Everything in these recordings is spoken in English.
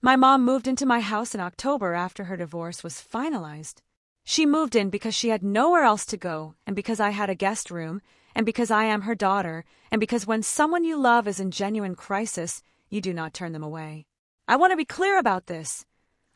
My mom moved into my house in October after her divorce was finalized. She moved in because she had nowhere else to go, and because I had a guest room, and because I am her daughter, and because when someone you love is in genuine crisis, you do not turn them away. I want to be clear about this.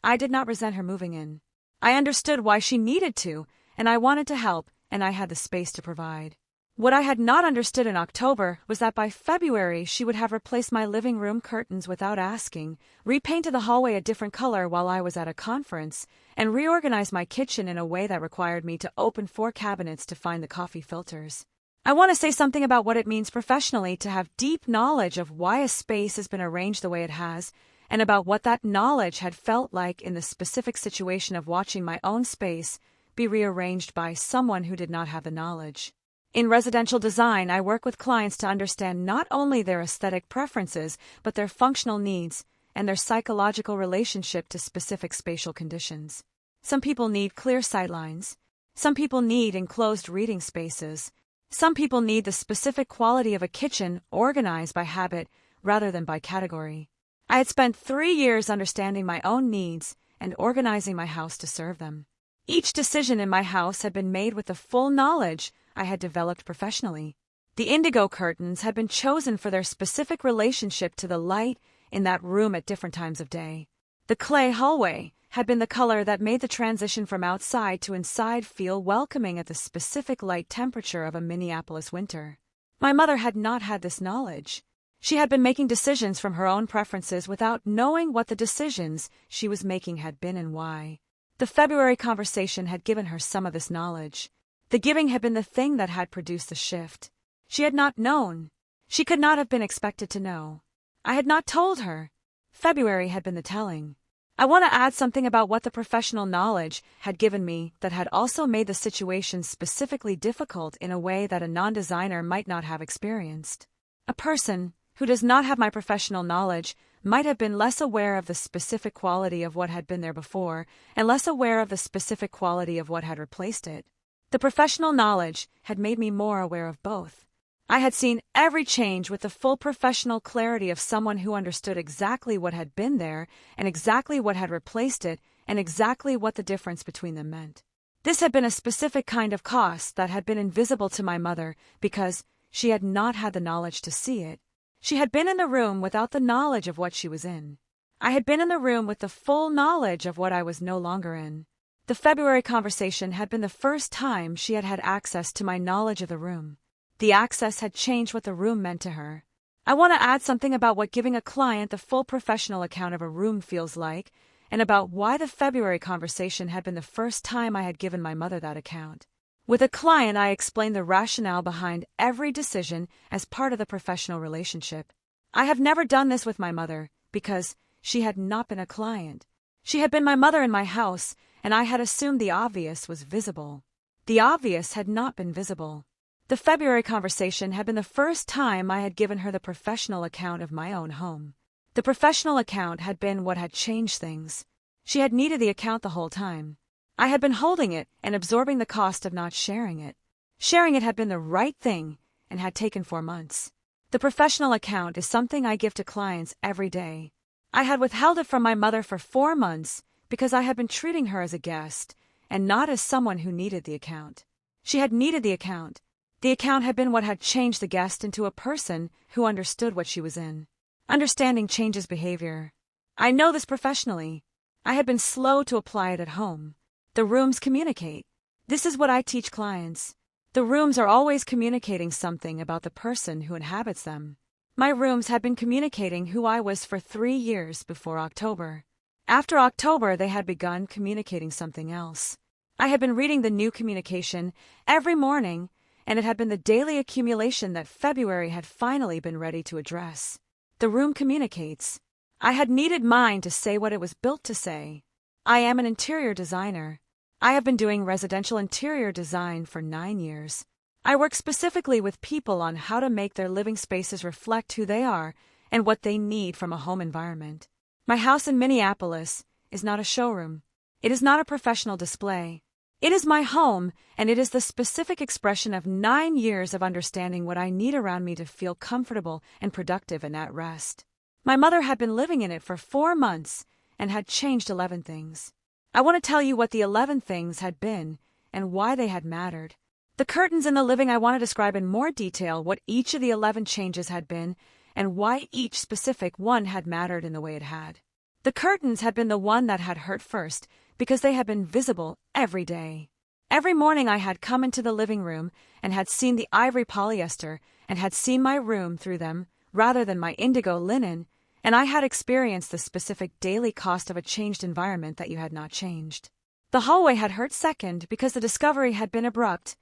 I did not resent her moving in. I understood why she needed to, and I wanted to help, and I had the space to provide. What I had not understood in October was that by February she would have replaced my living room curtains without asking, repainted the hallway a different color while I was at a conference, and reorganized my kitchen in a way that required me to open 4 cabinets to find the coffee filters. I want to say something about what it means professionally to have deep knowledge of why a space has been arranged the way it has, and about what that knowledge had felt like in the specific situation of watching my own space be rearranged by someone who did not have the knowledge. In residential design, I work with clients to understand not only their aesthetic preferences, but their functional needs and their psychological relationship to specific spatial conditions. Some people need clear sightlines. Some people need enclosed reading spaces. Some people need the specific quality of a kitchen organized by habit rather than by category. I had spent 3 years understanding my own needs and organizing my house to serve them. Each decision in my house had been made with the full knowledge I had developed professionally. The indigo curtains had been chosen for their specific relationship to the light in that room at different times of day. The clay hallway had been the color that made the transition from outside to inside feel welcoming at the specific light temperature of a Minneapolis winter. My mother had not had this knowledge. She had been making decisions from her own preferences without knowing what the decisions she was making had been and why. The February conversation had given her some of this knowledge. The giving had been the thing that had produced the shift. She had not known. She could not have been expected to know. I had not told her. February had been the telling. I want to add something about what the professional knowledge had given me that had also made the situation specifically difficult in a way that a non-designer might not have experienced. A person who does not have my professional knowledge might have been less aware of the specific quality of what had been there before and less aware of the specific quality of what had replaced it. The professional knowledge had made me more aware of both. I had seen every change with the full professional clarity of someone who understood exactly what had been there and exactly what had replaced it and exactly what the difference between them meant. This had been a specific kind of cost that had been invisible to my mother because she had not had the knowledge to see it. She had been in the room without the knowledge of what she was in. I had been in the room with the full knowledge of what I was no longer in. The February conversation had been the first time she had had access to my knowledge of the room. The access had changed what the room meant to her. I want to add something about what giving a client the full professional account of a room feels like, and about why the February conversation had been the first time I had given my mother that account. With a client, I explained the rationale behind every decision as part of the professional relationship. I have never done this with my mother because she had not been a client. She had been my mother in my house, and I had assumed the obvious was visible. The obvious had not been visible. The February conversation had been the first time I had given her the professional account of my own home. The professional account had been what had changed things. She had needed the account the whole time. I had been holding it and absorbing the cost of not sharing it. Sharing it had been the right thing and had taken 4 months. The professional account is something I give to clients every day. I had withheld it from my mother for 4 months because I had been treating her as a guest and not as someone who needed the account. She had needed the account. The account had been what had changed the guest into a person who understood what she was in. Understanding changes behavior. I know this professionally. I had been slow to apply it at home. The rooms communicate. This is what I teach clients. The rooms are always communicating something about the person who inhabits them. My rooms had been communicating who I was for 3 years before October. After October, they had begun communicating something else. I had been reading the new communication every morning, and it had been the daily accumulation that February had finally been ready to address. The room communicates. I had needed mine to say what it was built to say. I am an interior designer. I have been doing residential interior design for 9 years. I work specifically with people on how to make their living spaces reflect who they are and what they need from a home environment. My house in Minneapolis is not a showroom. It is not a professional display. It is my home, and it is the specific expression of 9 years of understanding what I need around me to feel comfortable and productive and at rest. My mother had been living in it for 4 months and had changed 11 things. I want to tell you what the 11 things had been and why they had mattered. The curtains in the living, I want to describe in more detail what each of the 11 changes had been and why each specific one had mattered in the way it had. The curtains had been the one that had hurt first because they had been visible every day. Every morning I had come into the living room and had seen the ivory polyester and had seen my room through them rather than my indigo linen, and I had experienced the specific daily cost of a changed environment that you had not changed. The hallway had hurt second because the discovery had been abrupt.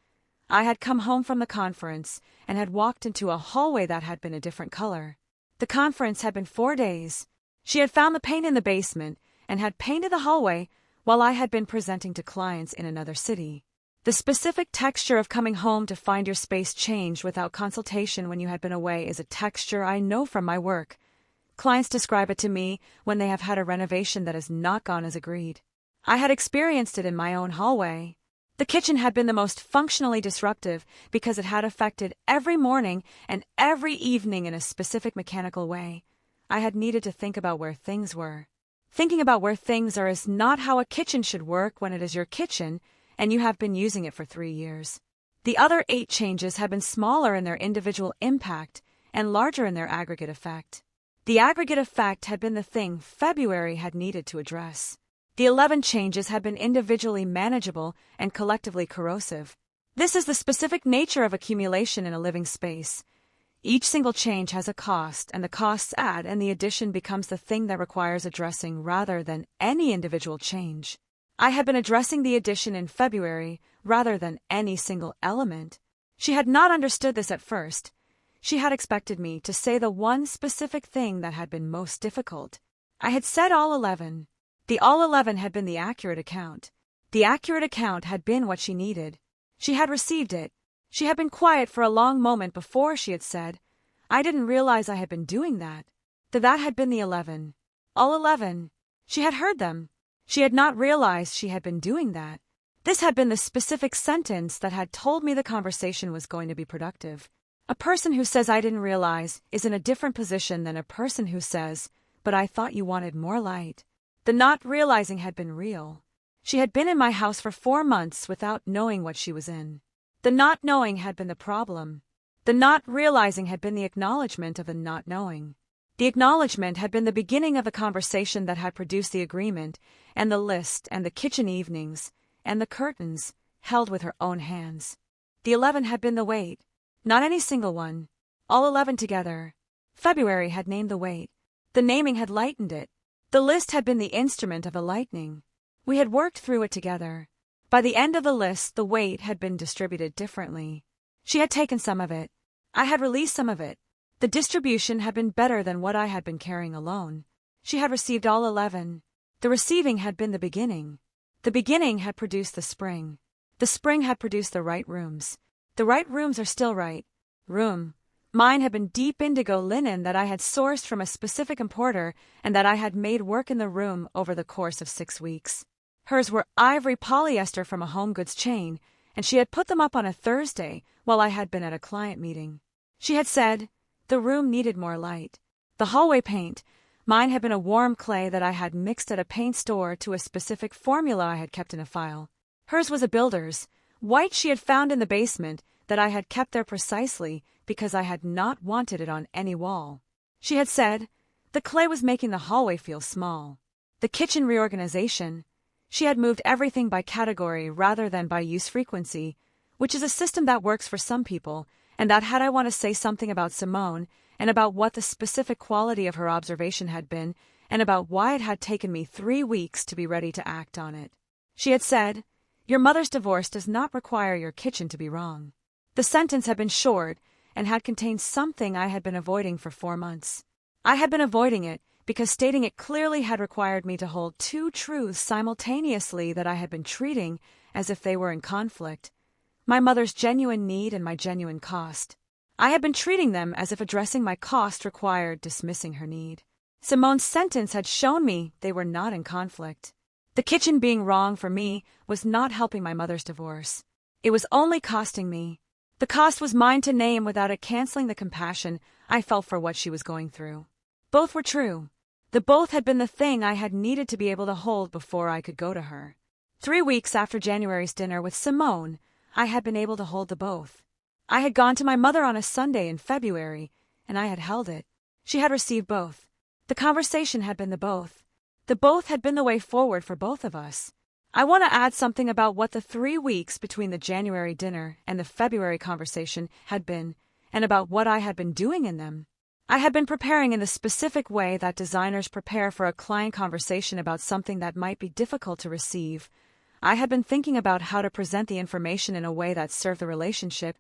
I had come home from the conference and had walked into a hallway that had been a different color. The conference had been 4 days. She had found the paint in the basement and had painted the hallway while I had been presenting to clients in another city. The specific texture of coming home to find your space changed without consultation when you had been away is a texture I know from my work. Clients describe it to me when they have had a renovation that has not gone as agreed. I had experienced it in my own hallway. The kitchen had been the most functionally disruptive because it had affected every morning and every evening in a specific mechanical way. I had needed to think about where things were. Thinking about where things are is not how a kitchen should work when it is your kitchen and you have been using it for 3 years. The other 8 changes had been smaller in their individual impact and larger in their aggregate effect. The aggregate effect had been the thing February had needed to address. The 11 changes had been individually manageable and collectively corrosive. This is the specific nature of accumulation in a living space. Each single change has a cost, and the costs add, and the addition becomes the thing that requires addressing rather than any individual change. I had been addressing the addition in February rather than any single element. She had not understood this at first. She had expected me to say the one specific thing that had been most difficult. I had said all 11. The all 11 had been the accurate account. The accurate account had been what she needed. She had received it. She had been quiet for a long moment before she had said, "I didn't realize I had been doing that." That had been the 11. All 11. She had heard them. She had not realized she had been doing that. This had been the specific sentence that had told me the conversation was going to be productive. A person who says "I didn't realize" is in a different position than a person who says, "But I thought you wanted more light." The not realizing had been real. She had been in my house for 4 months without knowing what she was in. The not knowing had been the problem. The not realizing had been the acknowledgement of the not knowing. The acknowledgement had been the beginning of the conversation that had produced the agreement, and the list, and the kitchen evenings, and the curtains, held with her own hands. The 11 had been the weight. Not any single one. All 11 together. February had named the weight. The naming had lightened it. The list had been the instrument of the lightening. We had worked through it together. By the end of the list, the weight had been distributed differently. She had taken some of it. I had released some of it. The distribution had been better than what I had been carrying alone. She had received all 11. The receiving had been the beginning. The beginning had produced the spring. The spring had produced the right rooms. The right rooms are still right. Room. Mine had been deep indigo linen that I had sourced from a specific importer and that I had made work in the room over the course of 6 weeks. Hers were ivory polyester from a home goods chain, and she had put them up on a Thursday while I had been at a client meeting. She had said, the room needed more light. The hallway paint. Mine had been a warm clay that I had mixed at a paint store to a specific formula I had kept in a file. Hers was a builder's. White she had found in the basement that I had kept there precisely because I had not wanted it on any wall. She had said, the clay was making the hallway feel small. The kitchen reorganization. She had moved everything by category rather than by use frequency, which is a system that works for some people, and that had I want to say something about Simone and about what the specific quality of her observation had been and about why it had taken me 3 weeks to be ready to act on it. She had said, your mother's divorce does not require your kitchen to be wrong. The sentence had been short and had contained something I had been avoiding for 4 months. I had been avoiding it because stating it clearly had required me to hold 2 truths simultaneously that I had been treating as if they were in conflict. My mother's genuine need and my genuine cost. I had been treating them as if addressing my cost required dismissing her need. Simone's sentence had shown me they were not in conflict. The kitchen being wrong for me was not helping my mother's divorce. It was only costing me. The cost was mine to name without it canceling the compassion I felt for what she was going through. Both were true. The both had been the thing I had needed to be able to hold before I could go to her. 3 weeks after January's dinner with Simone, I had been able to hold the both. I had gone to my mother on a Sunday in February, and I had held it. She had received both. The conversation had been the both. The both had been the way forward for both of us. I want to add something about what the 3 weeks between the January dinner and the February conversation had been, and about what I had been doing in them. I had been preparing in the specific way that designers prepare for a client conversation about something that might be difficult to receive. I had been thinking about how to present the information in a way that served the relationship,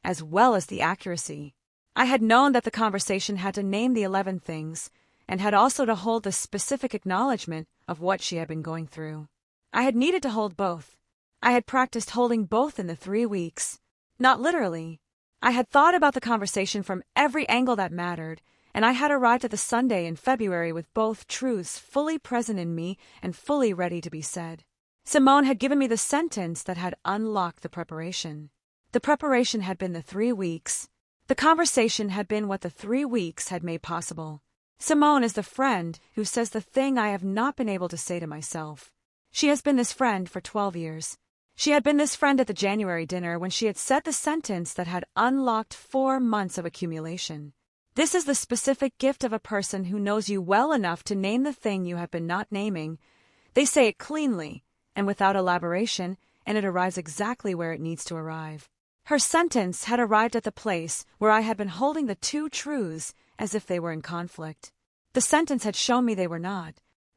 as well as the accuracy. I had known that the conversation had to name the 11 things, and had also to hold the specific acknowledgement of what she had been going through. I had needed to hold both. I had practiced holding both in the 3 weeks. Not literally. I had thought about the conversation from every angle that mattered, and I had arrived at the Sunday in February with both truths fully present in me and fully ready to be said. Simone had given me the sentence that had unlocked the preparation. The preparation had been the 3 weeks. The conversation had been what the 3 weeks had made possible. Simone is the friend who says the thing I have not been able to say to myself. She has been this friend for 12 years. She had been this friend at the January dinner when she had said the sentence that had unlocked 4 months of accumulation. This is the specific gift of a person who knows you well enough to name the thing you have been not naming. They say it cleanly and without elaboration, and it arrives exactly where it needs to arrive. Her sentence had arrived at the place where I had been holding the 2 truths as if they were in conflict. The sentence had shown me they were not.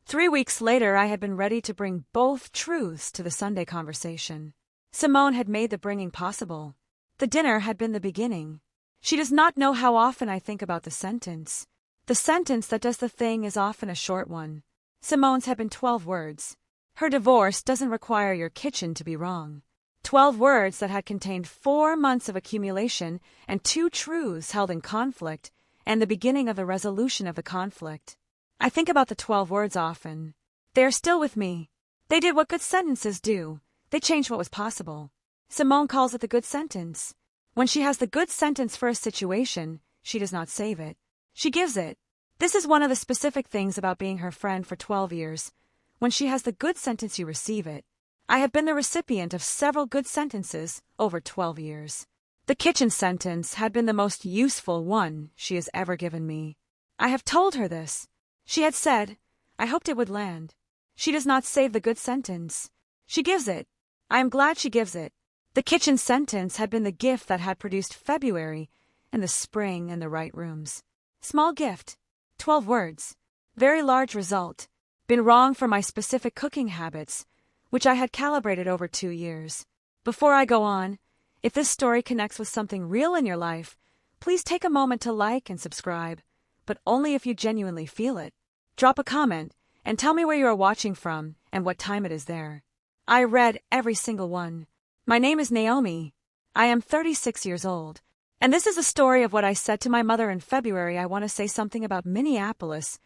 3 weeks later, I had been ready to bring both truths to the Sunday conversation. Simone had made the bringing possible. The dinner had been the beginning. She does not know how often I think about the sentence. The sentence that does the thing is often a short one. Simone's had been 12 words. Her divorce doesn't require your kitchen to be wrong. 12 words that had contained 4 months of accumulation and 2 truths held in conflict, and the beginning of the resolution of the conflict. I think about the 12 words often. They are still with me. They did what good sentences do. They changed what was possible. Simone calls it the good sentence. When she has the good sentence for a situation, she does not save it. She gives it. This is one of the specific things about being her friend for 12 years. When she has the good sentence, you receive it. I have been the recipient of several good sentences over 12 years. The kitchen sentence had been the most useful one she has ever given me. I have told her this. She had said, I hoped it would land. She does not save the good sentence. She gives it. I am glad she gives it. The kitchen sentence had been the gift that had produced February and the spring and the right rooms. Small gift. 12 words. Very large result. Been wrong for my specific cooking habits, which I had calibrated over 2 years. Before I go on, if this story connects with something real in your life, please take a moment to like and subscribe, but only if you genuinely feel it. Drop a comment and tell me where you are watching from and what time it is there. I read every single one. My name is Naomi. I am 36 years old. And this is a story of what I said to my mother in February. I want to say something about Minneapolis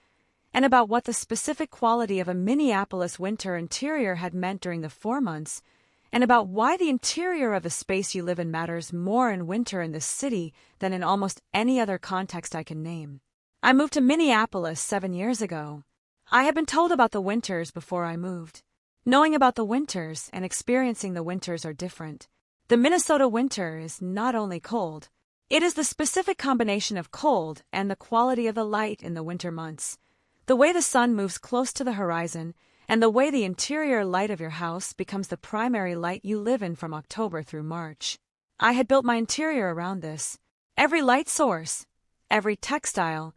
and about what the specific quality of a Minneapolis winter interior had meant during the 4 months, and about why the interior of the space you live in matters more in winter in this city than in almost any other context I can name. I moved to Minneapolis 7 years ago. I had been told about the winters before I moved. Knowing about the winters and experiencing the winters are different. The Minnesota winter is not only cold, it is the specific combination of cold and the quality of the light in the winter months. The way the sun moves close to the horizon, and the way the interior light of your house becomes the primary light you live in from October through March. I had built my interior around this. Every light source, every textile,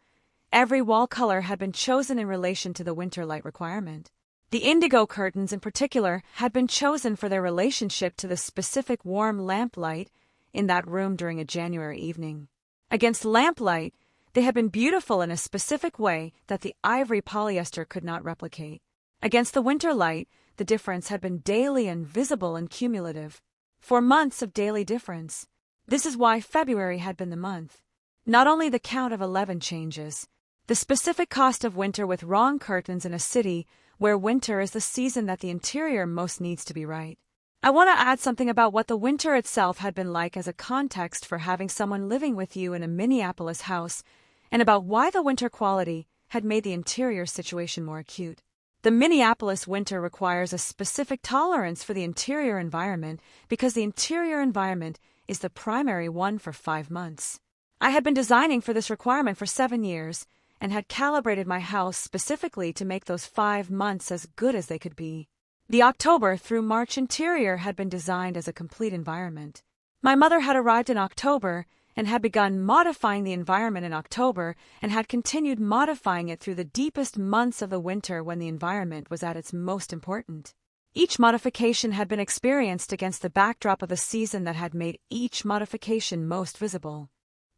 every wall color had been chosen in relation to the winter light requirement. The indigo curtains in particular had been chosen for their relationship to the specific warm lamplight in that room during a January evening. Against lamplight, they had been beautiful in a specific way that the ivory polyester could not replicate. Against the winter light, the difference had been daily and visible and cumulative. 4 months of daily difference. This is why February had been the month. Not only the count of 11 changes, the specific cost of winter with wrong curtains in a city where winter is the season that the interior most needs to be right. I want to add something about what the winter itself had been like as a context for having someone living with you in a Minneapolis house, and about why the winter quality had made the interior situation more acute. The Minneapolis winter requires a specific tolerance for the interior environment because the interior environment is the primary one for 5 months. I had been designing for this requirement for 7 years and had calibrated my house specifically to make those 5 months as good as they could be. The October through March interior had been designed as a complete environment. My mother had arrived in October and had begun modifying the environment in October and had continued modifying it through the deepest months of the winter when the environment was at its most important. Each modification had been experienced against the backdrop of the season that had made each modification most visible.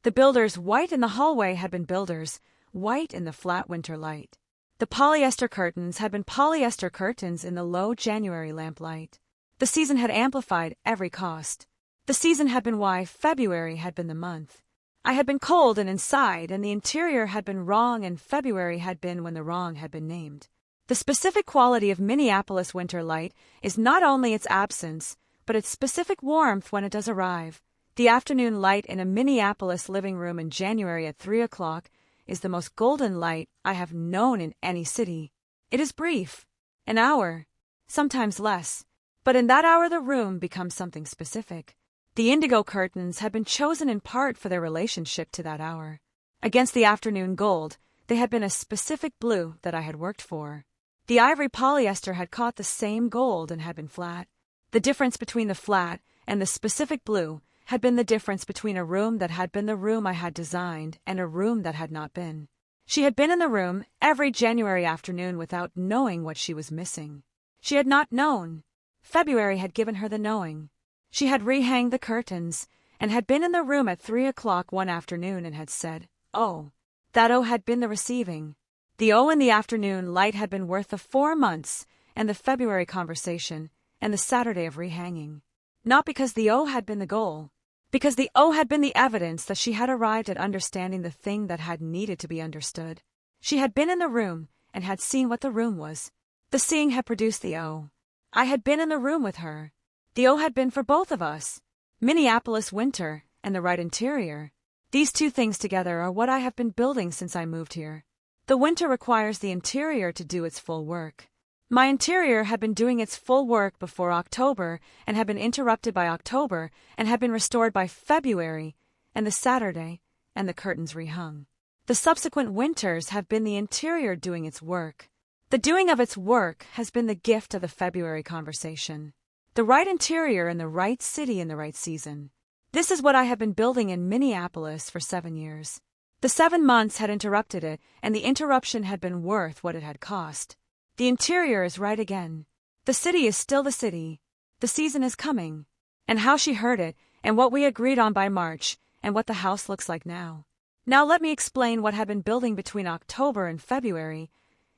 The builders white in the hallway had been builders white in the flat winter light. The polyester curtains had been polyester curtains in the low January lamplight. The season had amplified every cost. The season had been why February had been the month. I had been cold and inside, and the interior had been wrong, and February had been when the wrong had been named. The specific quality of Minneapolis winter light is not only its absence, but its specific warmth when it does arrive. The afternoon light in a Minneapolis living room in January at 3 o'clock is the most golden light I have known in any city. It is brief, an hour, sometimes less, but in that hour the room becomes something specific. The indigo curtains had been chosen in part for their relationship to that hour. Against the afternoon gold, they had been a specific blue that I had worked for. The ivory polyester had caught the same gold and had been flat. The difference between the flat and the specific blue had been the difference between a room that had been the room I had designed and a room that had not been. She had been in the room every January afternoon without knowing what she was missing. She had not known. February had given her the knowing. She had rehanged the curtains and had been in the room at 3 o'clock one afternoon and had said, "Oh." That "oh" had been the receiving. The "oh" in the afternoon light had been worth the 4 months and the February conversation and the Saturday of rehanging. Not because the "oh" had been the goal, because the "oh" had been the evidence that she had arrived at understanding the thing that had needed to be understood. She had been in the room and had seen what the room was. The seeing had produced the "oh." I had been in the room with her. The "oh" had been for both of us. Minneapolis winter and the right interior. These two things together are what I have been building since I moved here. The winter requires the interior to do its full work. My interior had been doing its full work before October and had been interrupted by October and had been restored by February and the Saturday and the curtains rehung. The subsequent winters have been the interior doing its work. The doing of its work has been the gift of the February conversation. The right interior in the right city in the right season. This is what I have been building in Minneapolis for 7 years. The 7 months had interrupted it, and the interruption had been worth what it had cost. The interior is right again. The city is still the city. The season is coming. And how she heard it, and what we agreed on by March, and what the house looks like now. Now let me explain what had been building between October and February,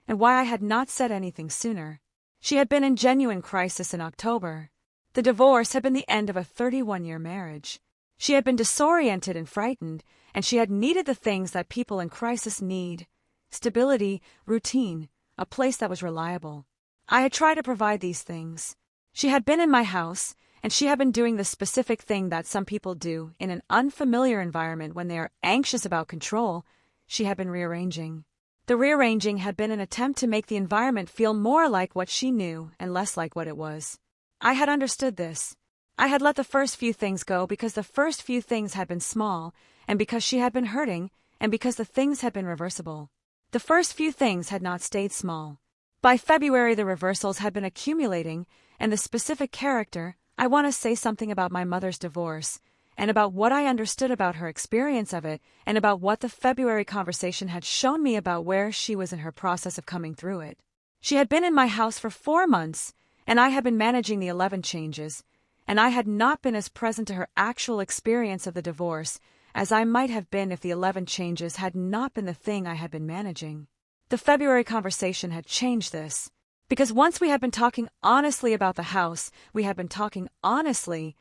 and why I had not said anything sooner. She had been in genuine crisis in October. The divorce had been the end of a 31-year marriage. She had been disoriented and frightened, and she had needed the things that people in crisis need: stability, routine, a place that was reliable. I had tried to provide these things. She had been in my house, and she had been doing the specific thing that some people do in an unfamiliar environment when they are anxious about control. She had been rearranging. The rearranging had been an attempt to make the environment feel more like what she knew and less like what it was. I had understood this. I had let the first few things go because the first few things had been small, and because she had been hurting, and because the things had been reversible. The first few things had not stayed small. By February, the reversals had been accumulating, and the specific character. I want to say something about my mother's divorce, and about what I understood about her experience of it, and about what the February conversation had shown me about where she was in her process of coming through it. She had been in my house for 4 months, and I had been managing the 11 changes, and I had not been as present to her actual experience of the divorce as I might have been if the 11 changes had not been the thing I had been managing. The February conversation had changed this, because once we had been talking honestly about the house, we had been talking honestly,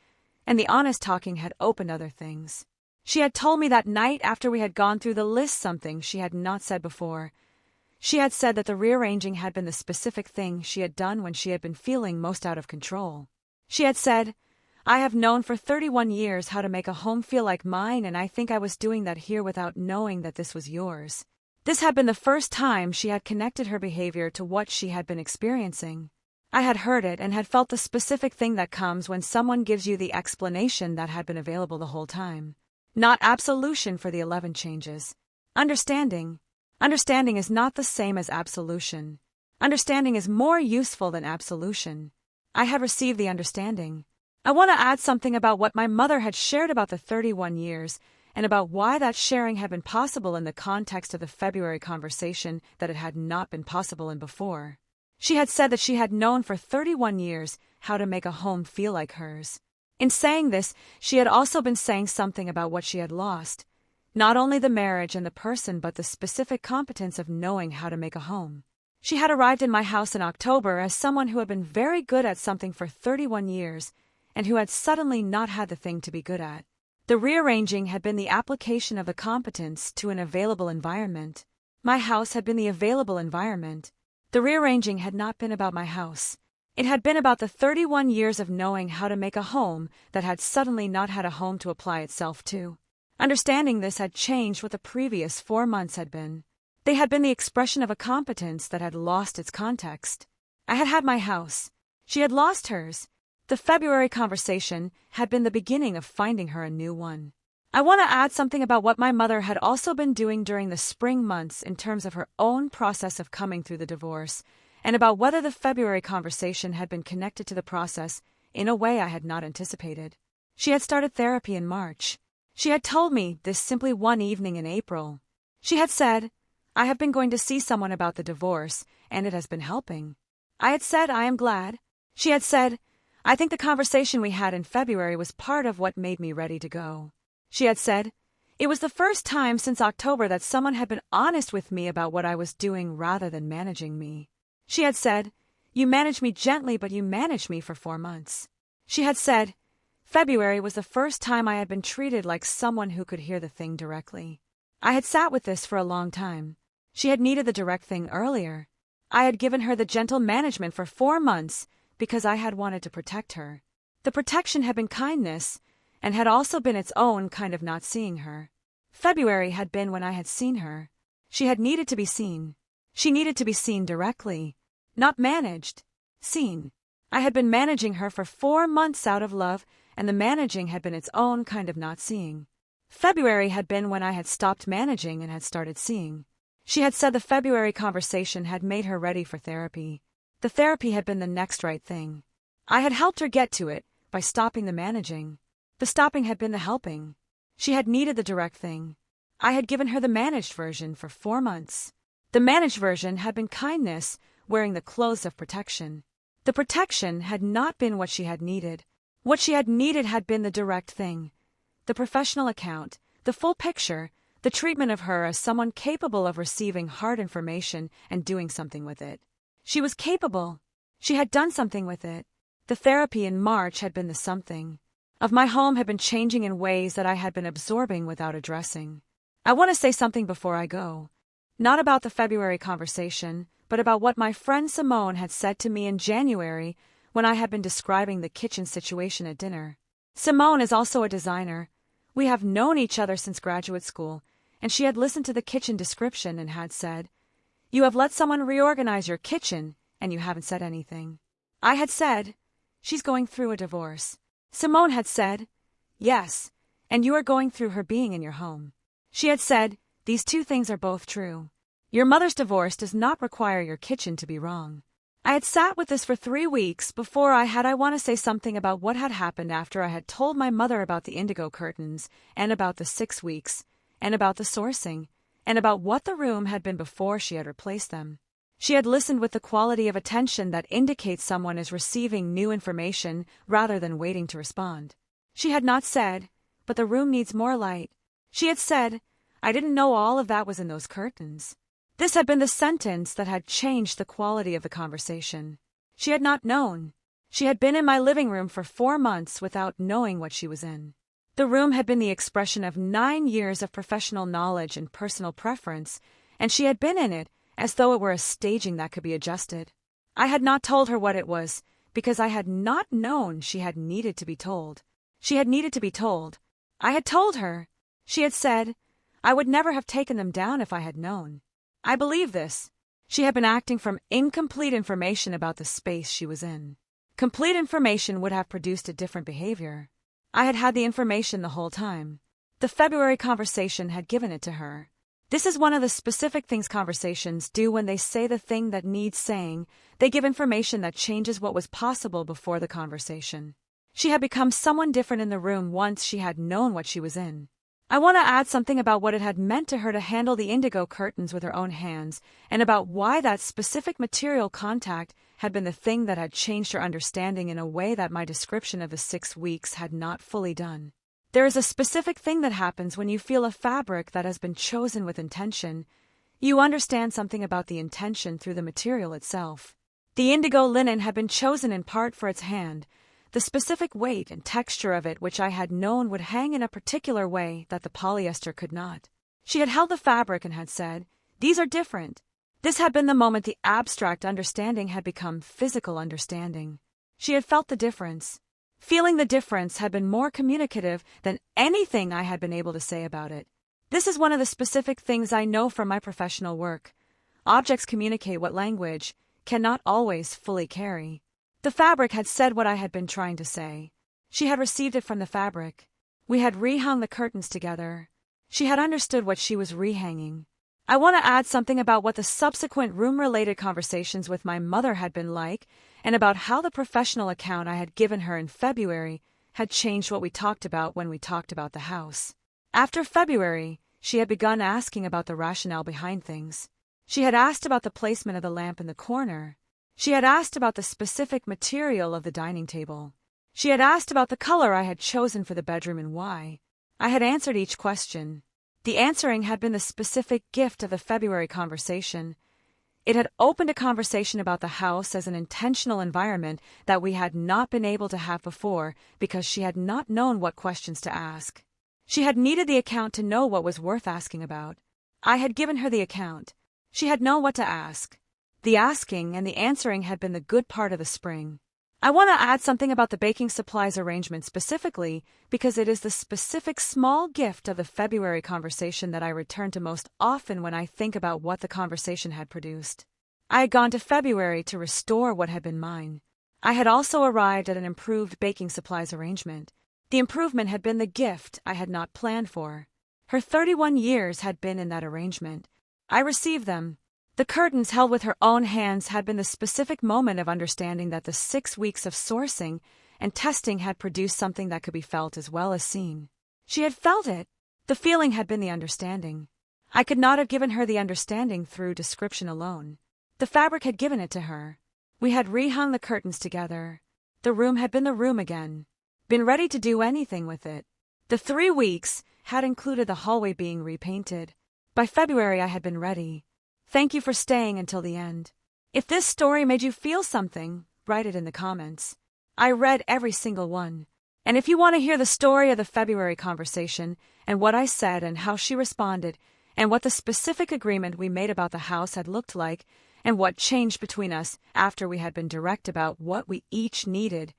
and the honest talking had opened other things. She had told me that night after we had gone through the list something she had not said before. She had said that the rearranging had been the specific thing she had done when she had been feeling most out of control. She had said, "I have known for 31 years how to make a home feel like mine, and I think I was doing that here without knowing that this was yours." This had been the first time she had connected her behavior to what she had been experiencing. I had heard it and had felt the specific thing that comes when someone gives you the explanation that had been available the whole time. Not absolution for the 11 changes. Understanding. Understanding is not the same as absolution. Understanding is more useful than absolution. I had received the understanding. I want to add something about what my mother had shared about the 31 years and about why that sharing had been possible in the context of the February conversation that it had not been possible in before. She had said that she had known for 31 years how to make a home feel like hers. In saying this, she had also been saying something about what she had lost. Not only the marriage and the person, but the specific competence of knowing how to make a home. She had arrived in my house in October as someone who had been very good at something for 31 years and who had suddenly not had the thing to be good at. The rearranging had been the application of the competence to an available environment. My house had been the available environment. The rearranging had not been about my house. It had been about the 31 years of knowing how to make a home that had suddenly not had a home to apply itself to. Understanding this had changed what the previous 4 months had been. They had been the expression of a competence that had lost its context. I had had my house. She had lost hers. The February conversation had been the beginning of finding her a new one. I want to add something about what my mother had also been doing during the spring months in terms of her own process of coming through the divorce, and about whether the February conversation had been connected to the process in a way I had not anticipated. She had started therapy in March. She had told me this simply one evening in April. She had said, "I have been going to see someone about the divorce, and it has been helping." I had said, "I am glad." She had said, "I think the conversation we had in February was part of what made me ready to go." She had said, "It was the first time since October that someone had been honest with me about what I was doing rather than managing me." She had said, "You managed me gently, but you managed me for 4 months." She had said, "February was the first time I had been treated like someone who could hear the thing directly." I had sat with this for a long time. She had needed the direct thing earlier. I had given her the gentle management for 4 months because I had wanted to protect her. The protection had been kindness, and had also been its own kind of not seeing her. February had been when I had seen her. She had needed to be seen. She needed to be seen directly. Not managed. Seen. I had been managing her for 4 months out of love, and the managing had been its own kind of not seeing. February had been when I had stopped managing and had started seeing. She had said the February conversation had made her ready for therapy. The therapy had been the next right thing. I had helped her get to it by stopping the managing. The stopping had been the helping. She had needed the direct thing. I had given her the managed version for 4 months. The managed version had been kindness, wearing the clothes of protection. The protection had not been what she had needed. What she had needed had been the direct thing. The professional account, the full picture, the treatment of her as someone capable of receiving hard information and doing something with it. She was capable. She had done something with it. The therapy in March had been the something. Of my home had been changing in ways that I had been absorbing without addressing. I want to say something before I go. Not about the February conversation, but about what my friend Simone had said to me in January when I had been describing the kitchen situation at dinner. Simone is also a designer. We have known each other since graduate school, and she had listened to the kitchen description and had said, "You have let someone reorganize your kitchen, and you haven't said anything." I had said, "She's going through a divorce." Simone had said, "Yes, and you are going through her being in your home." She had said, "These two things are both true. Your mother's divorce does not require your kitchen to be wrong." I had sat with this for 3 weeks before I want to say something about what had happened after I had told my mother about the indigo curtains, and about the 6 weeks, and about the sourcing, and about what the room had been before she had replaced them. She had listened with the quality of attention that indicates someone is receiving new information rather than waiting to respond. She had not said, "But the room needs more light." She had said, "I didn't know all of that was in those curtains." This had been the sentence that had changed the quality of the conversation. She had not known. She had been in my living room for 4 months without knowing what she was in. The room had been the expression of 9 years of professional knowledge and personal preference, and she had been in it as though it were a staging that could be adjusted. I had not told her what it was, because I had not known she had needed to be told. She had needed to be told. I had told her. She had said, "I would never have taken them down if I had known." I believe this. She had been acting from incomplete information about the space she was in. Complete information would have produced a different behavior. I had had the information the whole time. The February conversation had given it to her. This is one of the specific things conversations do when they say the thing that needs saying. They give information that changes what was possible before the conversation. She had become someone different in the room once she had known what she was in. I want to add something about what it had meant to her to handle the indigo curtains with her own hands, and about why that specific material contact had been the thing that had changed her understanding in a way that my description of the 6 weeks had not fully done. There is a specific thing that happens when you feel a fabric that has been chosen with intention. You understand something about the intention through the material itself. The indigo linen had been chosen in part for its hand, the specific weight and texture of it which I had known would hang in a particular way that the polyester could not. She had held the fabric and had said, "These are different." This had been the moment the abstract understanding had become physical understanding. She had felt the difference. Feeling the difference had been more communicative than anything I had been able to say about it. This is one of the specific things I know from my professional work. Objects communicate what language cannot always fully carry. The fabric had said what I had been trying to say. She had received it from the fabric. We had rehung the curtains together. She had understood what she was rehanging. I want to add something about what the subsequent room-related conversations with my mother had been like, and about how the professional account I had given her in February had changed what we talked about when we talked about the house. After February, she had begun asking about the rationale behind things. She had asked about the placement of the lamp in the corner. She had asked about the specific material of the dining table. She had asked about the color I had chosen for the bedroom and why. I had answered each question. The answering had been the specific gift of the February conversation. It had opened a conversation about the house as an intentional environment that we had not been able to have before because she had not known what questions to ask. She had needed the account to know what was worth asking about. I had given her the account. She had known what to ask. The asking and the answering had been the good part of the spring. I want to add something about the baking supplies arrangement specifically because it is the specific small gift of the February conversation that I return to most often when I think about what the conversation had produced. I had gone to February to restore what had been mine. I had also arrived at an improved baking supplies arrangement. The improvement had been the gift I had not planned for. Her 31 years had been in that arrangement. I received them. The curtains held with her own hands had been the specific moment of understanding that the 6 weeks of sourcing and testing had produced something that could be felt as well as seen. She had felt it. The feeling had been the understanding. I could not have given her the understanding through description alone. The fabric had given it to her. We had rehung the curtains together. The room had been the room again. Been ready to do anything with it. The 3 weeks had included the hallway being repainted. By February I had been ready. Thank you for staying until the end. If this story made you feel something, write it in the comments. I read every single one. And if you want to hear the story of the February conversation, and what I said and how she responded, and what the specific agreement we made about the house had looked like, and what changed between us after we had been direct about what we each needed,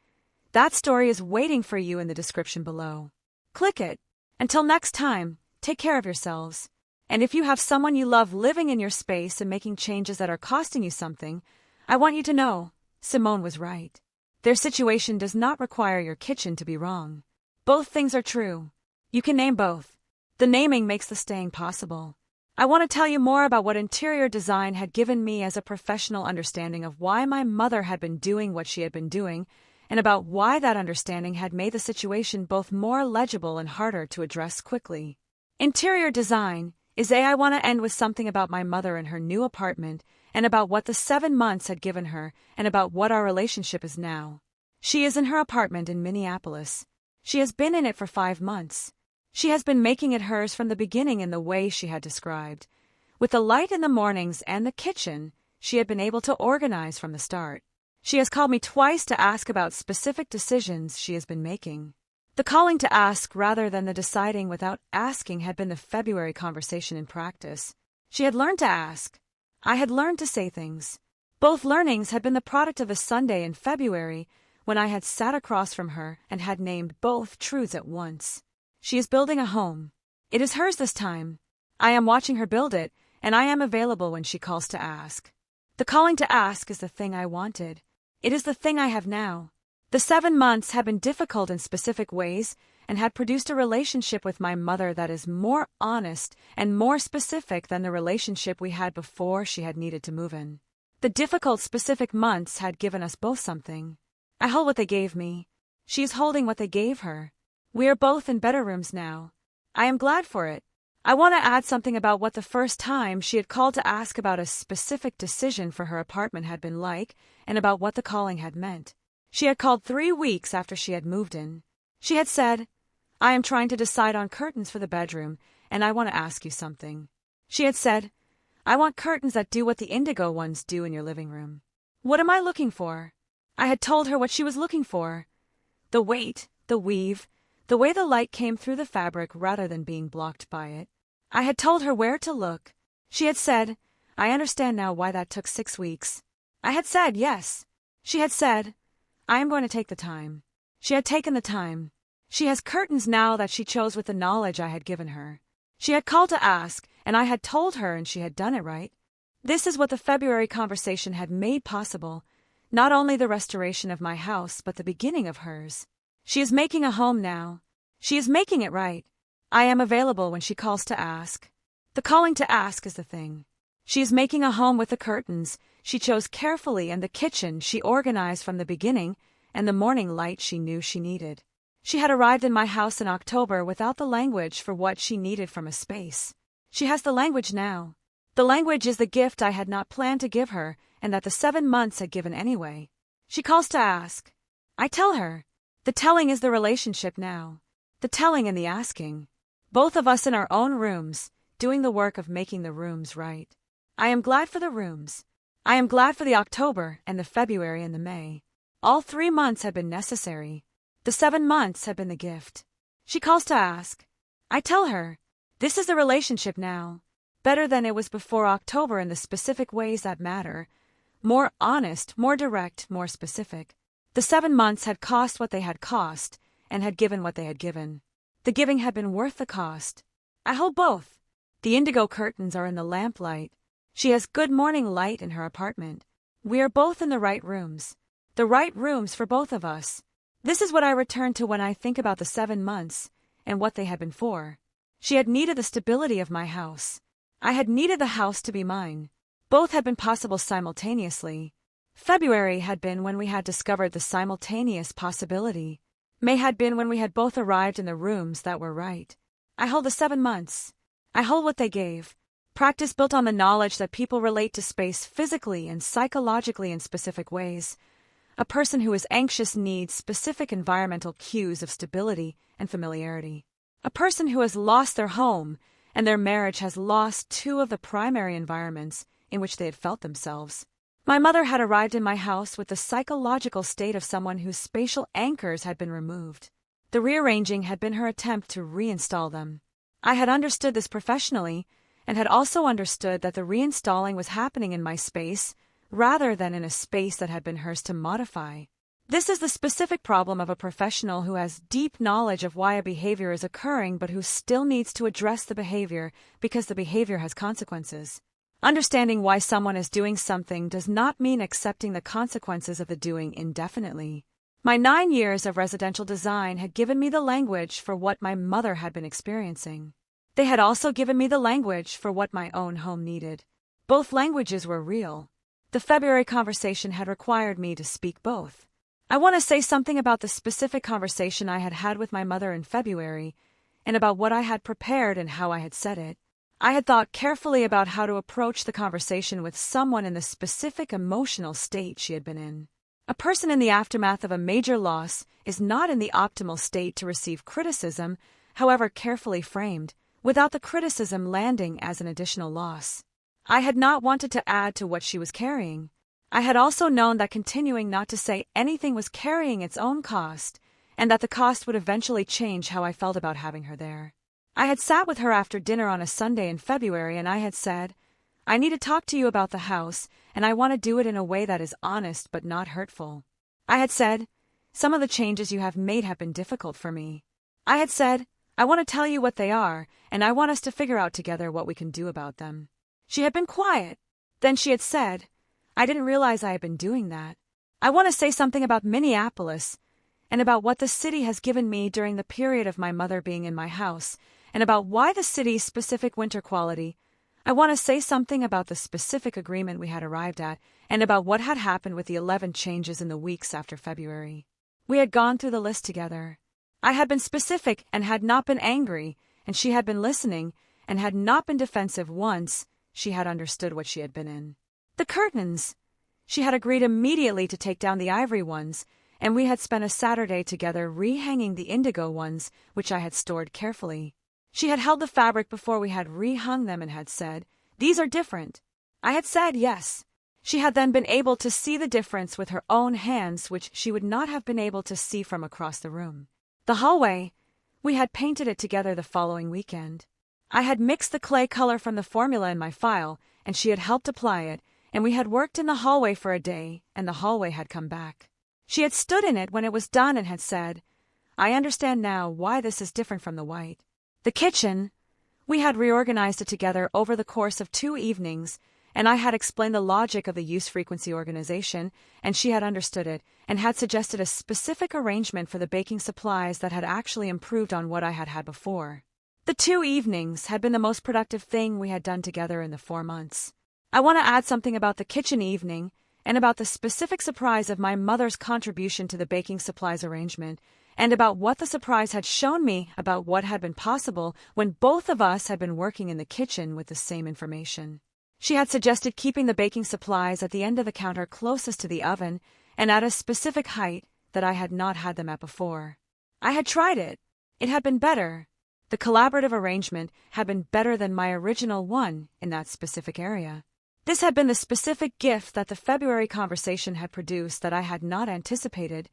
that story is waiting for you in the description below. Click it. Until next time, take care of yourselves. And if you have someone you love living in your space and making changes that are costing you something, I want you to know, Simone was right. Their situation does not require your kitchen to be wrong. Both things are true. You can name both. The naming makes the staying possible. I want to tell you more about what interior design had given me as a professional understanding of why my mother had been doing what she had been doing, and about why that understanding had made the situation both more legible and harder to address quickly. Interior design I want to end with something about my mother and her new apartment, and about what the 7 months had given her, and about what our relationship is now. She is in her apartment in Minneapolis. She has been in it for 5 months. She has been making it hers from the beginning in the way she had described. With the light in the mornings and the kitchen, she had been able to organize from the start. She has called me twice to ask about specific decisions she has been making. The calling to ask rather than the deciding without asking had been the February conversation in practice. She had learned to ask. I had learned to say things. Both learnings had been the product of a Sunday in February when I had sat across from her and had named both truths at once. She is building a home. It is hers this time. I am watching her build it, and I am available when she calls to ask. The calling to ask is the thing I wanted. It is the thing I have now. The 7 months had been difficult in specific ways and had produced a relationship with my mother that is more honest and more specific than the relationship we had before she had needed to move in. The difficult specific months had given us both something. I hold what they gave me. She is holding what they gave her. We are both in better rooms now. I am glad for it. I want to add something about what the first time she had called to ask about a specific decision for her apartment had been like and about what the calling had meant. She had called 3 weeks after she had moved in. She had said, "I am trying to decide on curtains for the bedroom, and I want to ask you something." She had said, "I want curtains that do what the indigo ones do in your living room." What am I looking for? I had told her what she was looking for. The weight, the weave, the way the light came through the fabric rather than being blocked by it. I had told her where to look. She had said, "I understand now why that took 6 weeks." I had said, "Yes." She had said, "I am going to take the time." She had taken the time. She has curtains now that she chose with the knowledge I had given her. She had called to ask, and I had told her, and she had done it right. This is what the February conversation had made possible, not only the restoration of my house, but the beginning of hers. She is making a home now. She is making it right. I am available when she calls to ask. The calling to ask is the thing. She is making a home with the curtains she chose carefully, and the kitchen she organized from the beginning, and the morning light she knew she needed. She had arrived in my house in October without the language for what she needed from a space. She has the language now. The language is the gift I had not planned to give her, and that the 7 months had given anyway. She calls to ask. I tell her. The telling is the relationship now. The telling and the asking. Both of us in our own rooms, doing the work of making the rooms right. I am glad for the rooms. I am glad for the October and the February and the May. All 3 months had been necessary. The 7 months had been the gift. She calls to ask. I tell her. This is the relationship now. Better than it was before October in the specific ways that matter. More honest, more direct, more specific. The 7 months had cost what they had cost, and had given what they had given. The giving had been worth the cost. I hold both. The indigo curtains are in the lamplight. She has good morning light in her apartment. We are both in the right rooms. The right rooms for both of us. This is what I return to when I think about the 7 months, and what they had been for. She had needed the stability of my house. I had needed the house to be mine. Both had been possible simultaneously. February had been when we had discovered the simultaneous possibility. May had been when we had both arrived in the rooms that were right. I hold the 7 months. I hold what they gave. Practice built on the knowledge that people relate to space physically and psychologically in specific ways. A person who is anxious needs specific environmental cues of stability and familiarity. A person who has lost their home and their marriage has lost 2 of the primary environments in which they had felt themselves. My mother had arrived in my house with the psychological state of someone whose spatial anchors had been removed. The rearranging had been her attempt to reinstall them. I had understood this professionally, and had also understood that the reinstalling was happening in my space, rather than in a space that had been hers to modify. This is the specific problem of a professional who has deep knowledge of why a behavior is occurring but who still needs to address the behavior because the behavior has consequences. Understanding why someone is doing something does not mean accepting the consequences of the doing indefinitely. My 9 years of residential design had given me the language for what my mother had been experiencing. They had also given me the language for what my own home needed. Both languages were real. The February conversation had required me to speak both. I want to say something about the specific conversation I had had with my mother in February, and about what I had prepared and how I had said it. I had thought carefully about how to approach the conversation with someone in the specific emotional state she had been in. A person in the aftermath of a major loss is not in the optimal state to receive criticism, however carefully framed, without the criticism landing as an additional loss. I had not wanted to add to what she was carrying. I had also known that continuing not to say anything was carrying its own cost, and that the cost would eventually change how I felt about having her there. I had sat with her after dinner on a Sunday in February, and I had said, I need to talk to you about the house, and I want to do it in a way that is honest but not hurtful. I had said, some of the changes you have made have been difficult for me. I had said, I want to tell you what they are, and I want us to figure out together what we can do about them. She had been quiet. Then she had said, "I didn't realize I had been doing that. I want to say something about Minneapolis, and about what the city has given me during the period of my mother being in my house, and about why the city's specific winter quality. I want to say something about the specific agreement we had arrived at, and about what had happened with the 11 changes in the weeks after February." We had gone through the list together. I had been specific and had not been angry, and she had been listening and had not been defensive once she had understood what she had been in. The curtains. She had agreed immediately to take down the ivory ones, and we had spent a Saturday together rehanging the indigo ones, which I had stored carefully. She had held the fabric before we had rehung them and had said, "These are different." I had said yes. She had then been able to see the difference with her own hands, which she would not have been able to see from across the room. The hallway. We had painted it together the following weekend. I had mixed the clay color from the formula in my file, and she had helped apply it, and we had worked in the hallway for a day, and the hallway had come back. She had stood in it when it was done and had said, "I understand now why this is different from the white." The kitchen. We had reorganized it together over the course of 2 evenings, and I had explained the logic of the use-frequency organization, and she had understood it, and had suggested a specific arrangement for the baking supplies that had actually improved on what I had had before. The 2 evenings had been the most productive thing we had done together in the 4 months. I want to add something about the kitchen evening, and about the specific surprise of my mother's contribution to the baking supplies arrangement, and about what the surprise had shown me about what had been possible when both of us had been working in the kitchen with the same information. She had suggested keeping the baking supplies at the end of the counter closest to the oven and at a specific height that I had not had them at before. I had tried it. It had been better. The collaborative arrangement had been better than my original one in that specific area. This had been the specific gift that the February conversation had produced that I had not anticipated.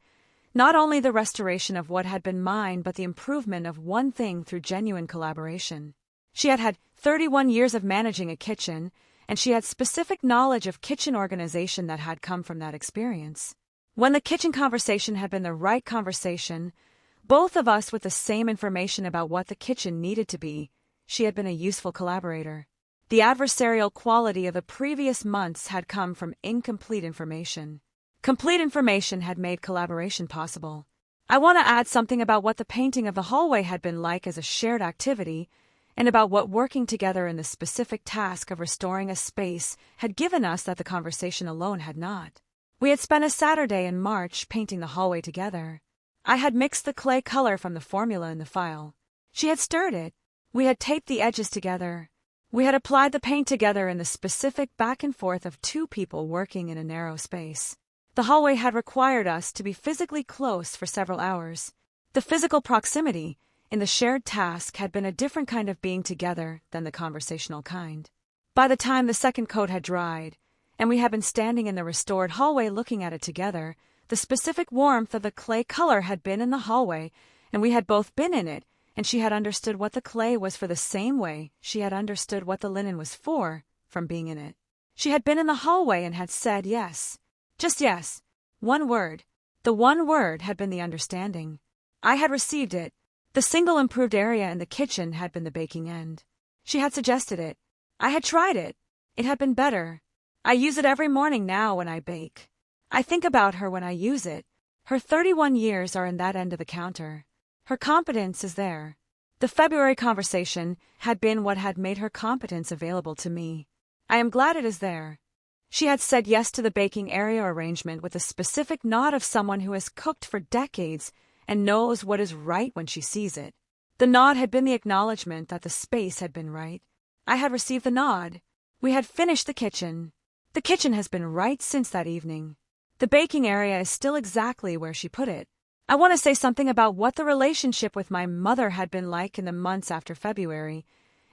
Not only the restoration of what had been mine, but the improvement of one thing through genuine collaboration. She had had 31 years of managing a kitchen, and she had specific knowledge of kitchen organization that had come from that experience. When the kitchen conversation had been the right conversation, both of us with the same information about what the kitchen needed to be, she had been a useful collaborator. The adversarial quality of the previous months had come from incomplete information. Complete information had made collaboration possible. I want to add something about what the painting of the hallway had been like as a shared activity, and about what working together in the specific task of restoring a space had given us that the conversation alone had not. We had spent a Saturday in March painting the hallway together. I had mixed the clay color from the formula in the file. She had stirred it. We had taped the edges together. We had applied the paint together in the specific back and forth of 2 people working in a narrow space. The hallway had required us to be physically close for several hours. The physical proximity in the shared task had been a different kind of being together than the conversational kind. By the time the second coat had dried, and we had been standing in the restored hallway looking at it together, the specific warmth of the clay color had been in the hallway, and we had both been in it, and she had understood what the clay was for the same way she had understood what the linen was for from being in it. She had been in the hallway and had said yes. Just yes. One word. The one word had been the understanding. I had received it. The single improved area in the kitchen had been the baking end. She had suggested it. I had tried it. It had been better. I use it every morning now when I bake. I think about her when I use it. Her 31 years are in that end of the counter. Her competence is there. The February conversation had been what had made her competence available to me. I am glad it is there. She had said yes to the baking area arrangement with a specific nod of someone who has cooked for decades and knows what is right when she sees it. The nod had been the acknowledgement that the space had been right. I had received the nod. We had finished the kitchen. The kitchen has been right since that evening. The baking area is still exactly where she put it. I want to say something about what the relationship with my mother had been like in the months after February,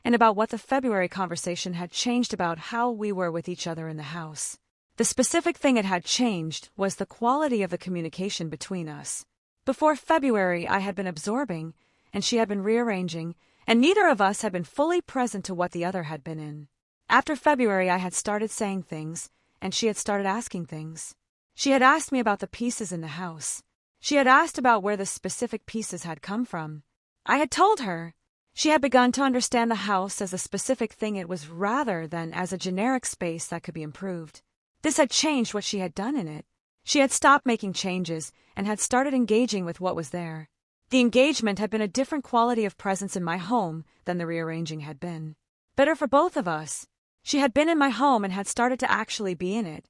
and about what the February conversation had changed about how we were with each other in the house. The specific thing it had changed was the quality of the communication between us. Before February, I had been absorbing, and she had been rearranging, and neither of us had been fully present to what the other had been in. After February, I had started saying things, and she had started asking things. She had asked me about the pieces in the house. She had asked about where the specific pieces had come from. I had told her. She had begun to understand the house as a specific thing it was rather than as a generic space that could be improved. This had changed what she had done in it. She had stopped making changes and had started engaging with what was there. The engagement had been a different quality of presence in my home than the rearranging had been. Better for both of us. She had been in my home and had started to actually be in it,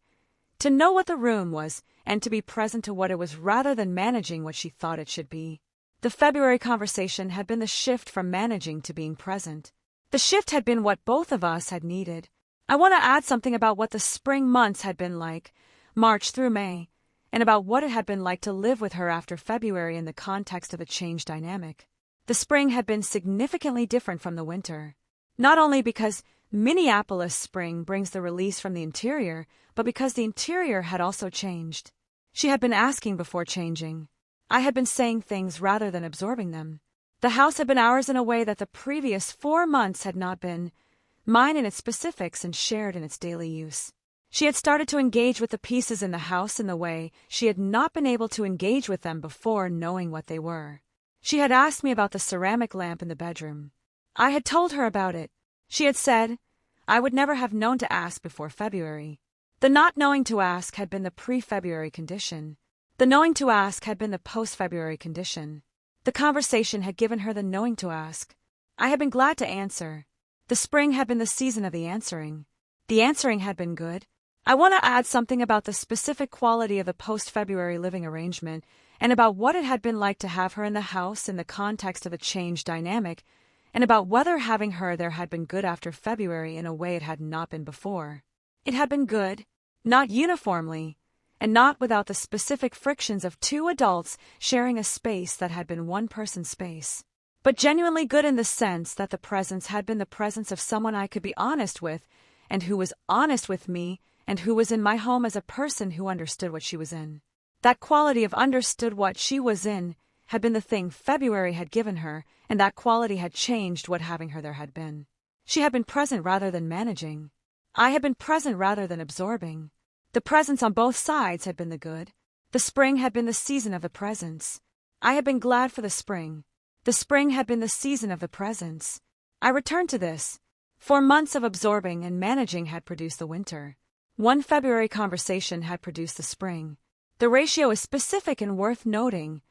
to know what the room was and to be present to what it was rather than managing what she thought it should be. The February conversation had been the shift from managing to being present. The shift had been what both of us had needed. I want to add something about what the spring months had been like, March through May, and about what it had been like to live with her after February in the context of the change dynamic. The spring had been significantly different from the winter. Not only because Minneapolis spring brings the release from the interior, but because the interior had also changed. She had been asking before changing. I had been saying things rather than absorbing them. The house had been ours in a way that the previous 4 months had not been, mine in its specifics and shared in its daily use. She had started to engage with the pieces in the house in the way she had not been able to engage with them before knowing what they were. She had asked me about the ceramic lamp in the bedroom. I had told her about it. She had said, I would never have known to ask before February. The not knowing to ask had been the pre-February condition. The knowing to ask had been the post-February condition. The conversation had given her the knowing to ask. I had been glad to answer. The spring had been the season of the answering. The answering had been good. I want to add something about the specific quality of the post-February living arrangement and about what it had been like to have her in the house in the context of a change dynamic, and about whether having her there had been good after February in a way it had not been before. It had been good, not uniformly, and not without the specific frictions of 2 adults sharing a space that had been one person's space, but genuinely good in the sense that the presence had been the presence of someone I could be honest with, and who was honest with me, and who was in my home as a person who understood what she was in. That quality of understood what she was in had been the thing February had given her, and that quality had changed what having her there had been. She had been present rather than managing. I had been present rather than absorbing. The presence on both sides had been the good. The spring had been the season of the presence. I had been glad for the spring. The spring had been the season of the presence. I returned to this. 4 months of absorbing and managing had produced the winter. 1 February conversation had produced the spring. The ratio is specific and worth noting.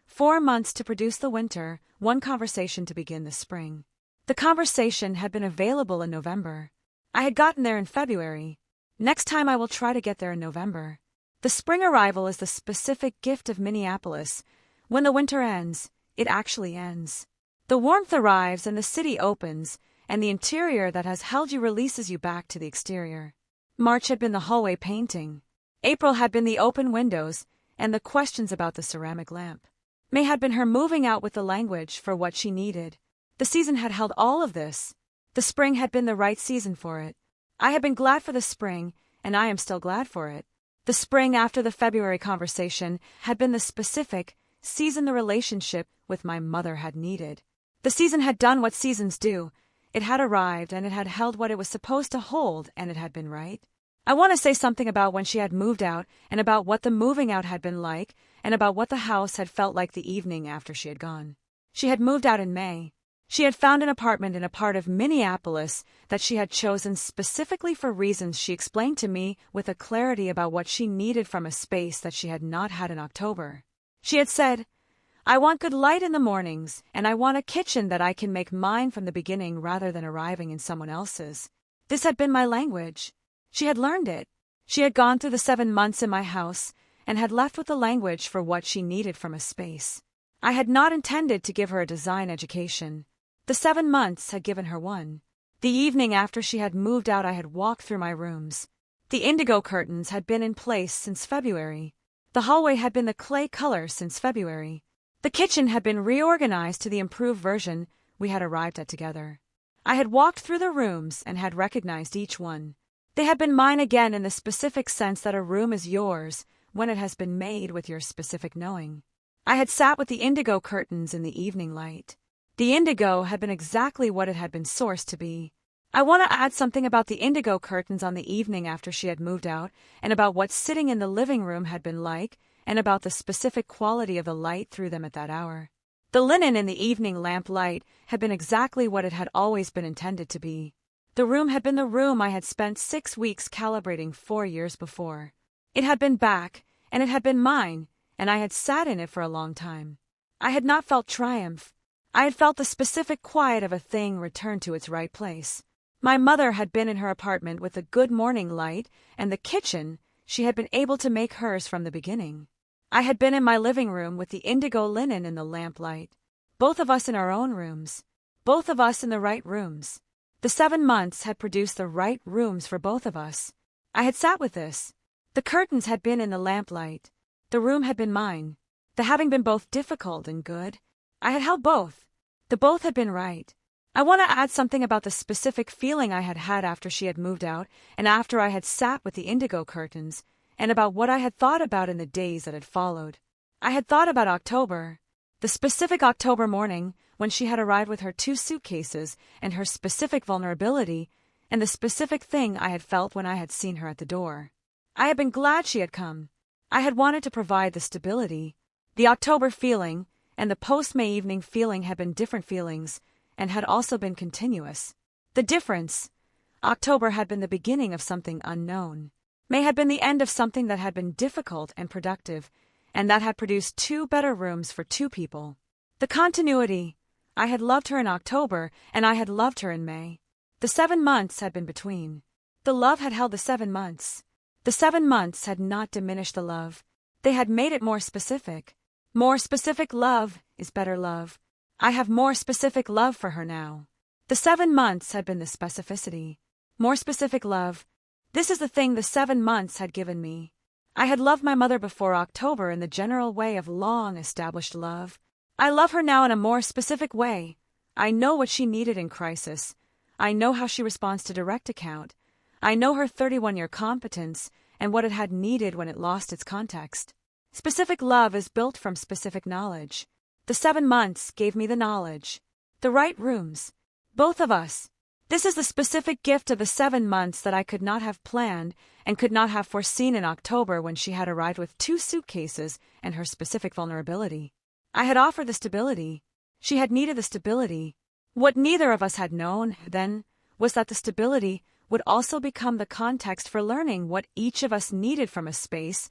4 months to produce the winter, 1 conversation to begin the spring. The conversation had been available in November. I had gotten there in February. Next time I will try to get there in November. The spring arrival is the specific gift of Minneapolis. When the winter ends, it actually ends. The warmth arrives and the city opens, and the interior that has held you releases you back to the exterior. March had been the hallway painting. April had been the open windows and the questions about the ceramic lamp. May had been her moving out with the language for what she needed. The season had held all of this. The spring had been the right season for it. I had been glad for the spring, and I am still glad for it. The spring after the February conversation had been the specific season the relationship with my mother had needed. The season had done what seasons do. It had arrived, and it had held what it was supposed to hold, and it had been right. I want to say something about when she had moved out, and about what the moving out had been like, and about what the house had felt like the evening after she had gone. She had moved out in May. She had found an apartment in a part of Minneapolis that she had chosen specifically for reasons she explained to me with a clarity about what she needed from a space that she had not had in October. She had said, I want good light in the mornings, and I want a kitchen that I can make mine from the beginning rather than arriving in someone else's. This had been my language. She had learned it. She had gone through the 7 months in my house and had left with the language for what she needed from a space. I had not intended to give her a design education. The 7 months had given her one. The evening after she had moved out I had walked through my rooms. The indigo curtains had been in place since February. The hallway had been the clay color since February. The kitchen had been reorganized to the improved version we had arrived at together. I had walked through the rooms and had recognized each one. They had been mine again in the specific sense that a room is yours when it has been made with your specific knowing. I had sat with the indigo curtains in the evening light. The indigo had been exactly what it had been sourced to be. I want to add something about the indigo curtains on the evening after she had moved out, and about what sitting in the living room had been like, and about the specific quality of the light through them at that hour. The linen in the evening lamplight had been exactly what it had always been intended to be. The room had been the room I had spent 6 weeks calibrating 4 years before. It had been back, and it had been mine, and I had sat in it for a long time. I had not felt triumph. I had felt the specific quiet of a thing returned to its right place. My mother had been in her apartment with the good morning light, and the kitchen, she had been able to make hers from the beginning. I had been in my living room with the indigo linen in the lamplight. Both of us in our own rooms. Both of us in the right rooms. The 7 months had produced the right rooms for both of us. I had sat with this. The curtains had been in the lamplight. The room had been mine. The having been both difficult and good. I had held both. The both had been right. I want to add something about the specific feeling I had had after she had moved out and after I had sat with the indigo curtains, and about what I had thought about in the days that had followed. I had thought about October, the specific October morning when she had arrived with her 2 suitcases and her specific vulnerability, and the specific thing I had felt when I had seen her at the door. I had been glad she had come. I had wanted to provide the stability. The October feeling and the post-May evening feeling had been different feelings, and had also been continuous. The difference: October had been the beginning of something unknown. May had been the end of something that had been difficult and productive, and that had produced 2 better rooms for 2 people. The continuity: I had loved her in October, and I had loved her in May. The 7 months had been between. The love had held the 7 months. The 7 months had not diminished the love. They had made it more specific. More specific love is better love. I have more specific love for her now. The 7 months had been the specificity. More specific love. This is the thing the 7 months had given me. I had loved my mother before October in the general way of long-established love. I love her now in a more specific way. I know what she needed in crisis. I know how she responds to direct account. I know her 31-year competence and what it had needed when it lost its context. Specific love is built from specific knowledge. The 7 months gave me the knowledge. The right rooms. Both of us. This is the specific gift of the 7 months that I could not have planned and could not have foreseen in October when she had arrived with 2 suitcases and her specific vulnerability. I had offered the stability. She had needed the stability. What neither of us had known, then, was that the stability would also become the context for learning what each of us needed from a space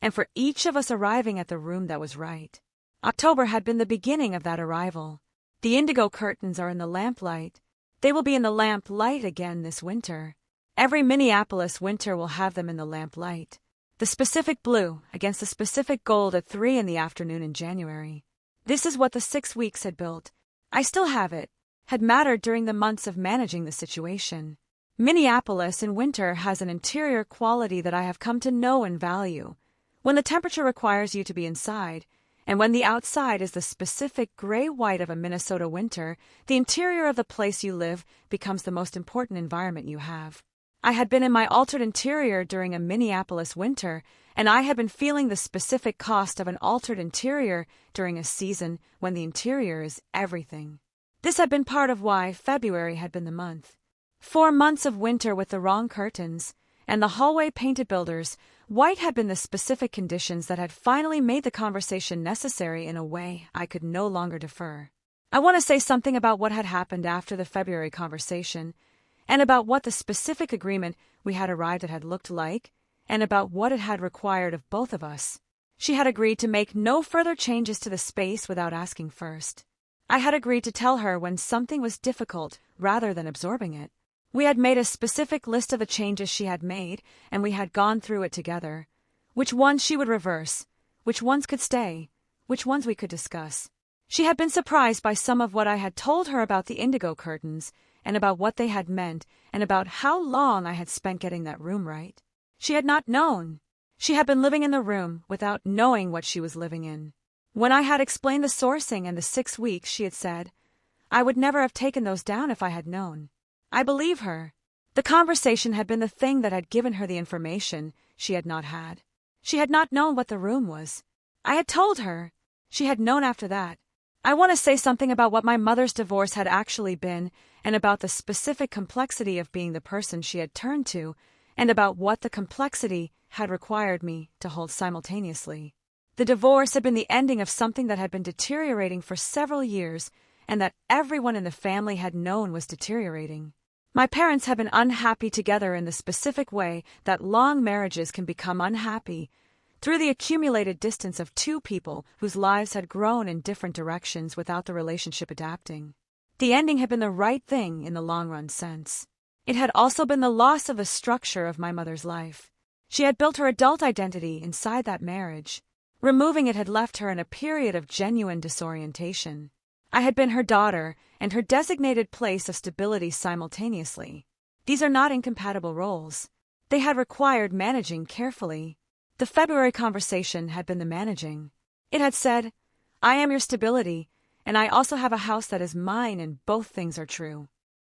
and for each of us arriving at the room that was right. October had been the beginning of that arrival. The indigo curtains are in the lamplight. They will be in the lamplight again this winter. Every Minneapolis winter will have them in the lamplight. The specific blue against the specific gold at 3 in the afternoon in January. This is what the 6 weeks had built. I still have it. Had mattered during the months of managing the situation. Minneapolis in winter has an interior quality that I have come to know and value. When the temperature requires you to be inside, and when the outside is the specific gray-white of a Minnesota winter, the interior of the place you live becomes the most important environment you have. I had been in my altered interior during a Minneapolis winter, and I had been feeling the specific cost of an altered interior during a season when the interior is everything. This had been part of why February had been the month. 4 months of winter with the wrong curtains, and the hallway painted builders. White had been the specific conditions that had finally made the conversation necessary in a way I could no longer defer. I want to say something about what had happened after the February conversation, and about what the specific agreement we had arrived at had looked like, and about what it had required of both of us. She had agreed to make no further changes to the space without asking first. I had agreed to tell her when something was difficult rather than absorbing it. We had made a specific list of the changes she had made, and we had gone through it together. Which ones she would reverse, which ones could stay, which ones we could discuss. She had been surprised by some of what I had told her about the indigo curtains, and about what they had meant, and about how long I had spent getting that room right. She had not known. She had been living in the room without knowing what she was living in. When I had explained the sourcing and the 6 weeks, she had said, "I would never have taken those down if I had known." I believe her. The conversation had been the thing that had given her the information she had not had. She had not known what the room was. I had told her. She had known after that. I want to say something about what my mother's divorce had actually been, and about the specific complexity of being the person she had turned to, and about what the complexity had required me to hold simultaneously. The divorce had been the ending of something that had been deteriorating for several years and that everyone in the family had known was deteriorating. My parents had been unhappy together in the specific way that long marriages can become unhappy, through the accumulated distance of two people whose lives had grown in different directions without the relationship adapting. The ending had been the right thing in the long-run sense. It had also been the loss of a structure of my mother's life. She had built her adult identity inside that marriage. Removing it had left her in a period of genuine disorientation. I had been her daughter and her designated place of stability simultaneously. These are not incompatible roles. They had required managing carefully. The February conversation had been the managing. It had said, I am your stability, and I also have a house that is mine, and both things are true.